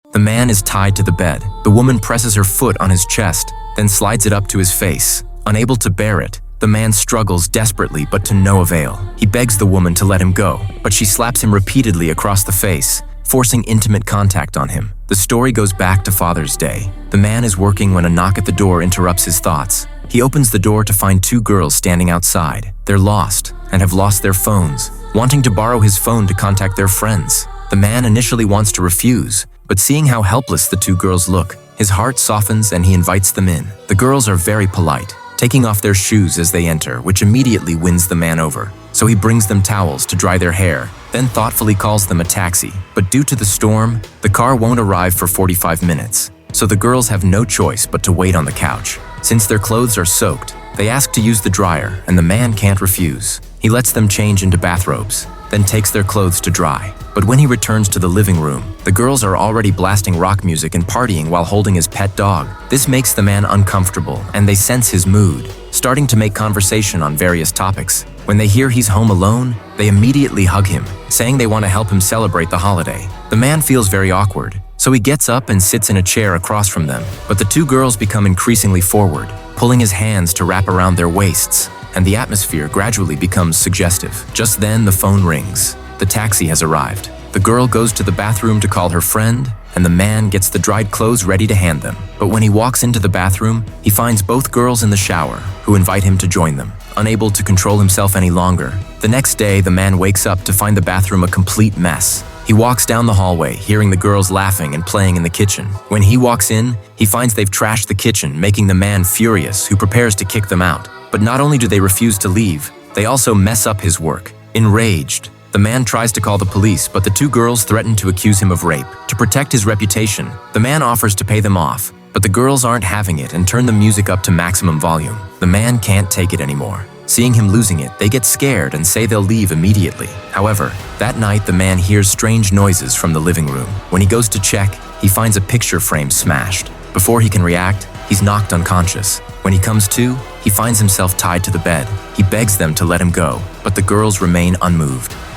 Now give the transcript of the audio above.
The man is tied to the bed. The woman presses her foot on his chest, then slides it up to his face. Unable to bear it, the man struggles desperately but to no avail. He begs the woman to let him go, but she slaps him repeatedly across the face, forcing intimate contact on him. The story goes back to Father's Day. The man is working when a knock at the door interrupts his thoughts. He opens the door to find two girls standing outside. They're lost and have lost their phones, wanting to borrow his phone to contact their friends. The man initially wants to refuse, but seeing how helpless the two girls look, his heart softens and he invites them in. The girls are very polite, taking off their shoes as they enter, which immediately wins the man over. So he brings them towels to dry their hair, then thoughtfully calls them a taxi. But due to the storm, the car won't arrive for 45 minutes. So the girls have no choice but to wait on the couch. Since their clothes are soaked, they ask to use the dryer, and the man can't refuse. He lets them change into bathrobes, then takes their clothes to dry. But when he returns to the living room, the girls are already blasting rock music and partying while holding his pet dog. This makes the man uncomfortable, and they sense his mood, starting to make conversation on various topics. When they hear he's home alone, they immediately hug him, saying they want to help him celebrate the holiday. The man feels very awkward, so he gets up and sits in a chair across from them. But the two girls become increasingly forward, pulling his hands to wrap around their waists, and the atmosphere gradually becomes suggestive. Just then, the phone rings. The taxi has arrived. The girl goes to the bathroom to call her friend, and the man gets the dried clothes ready to hand them. But when he walks into the bathroom, he finds both girls in the shower, who invite him to join them. Unable to control himself any longer, the next day the man wakes up to find the bathroom a complete mess. He walks down the hallway, hearing the girls laughing and playing in the kitchen. When he walks in, he finds they've trashed the kitchen, making the man furious, who prepares to kick them out. But not only do they refuse to leave, they also mess up his work. Enraged, the man tries to call the police, but the two girls threaten to accuse him of rape. To protect his reputation, the man offers to pay them off, but the girls aren't having it and turn the music up to maximum volume. The man can't take it anymore. Seeing him losing it, they get scared and say they'll leave immediately. However, that night the man hears strange noises from the living room. When he goes to check, he finds a picture frame smashed. Before he can react, he's knocked unconscious. When he comes to, he finds himself tied to the bed. He begs them to let him go, but the girls remain unmoved.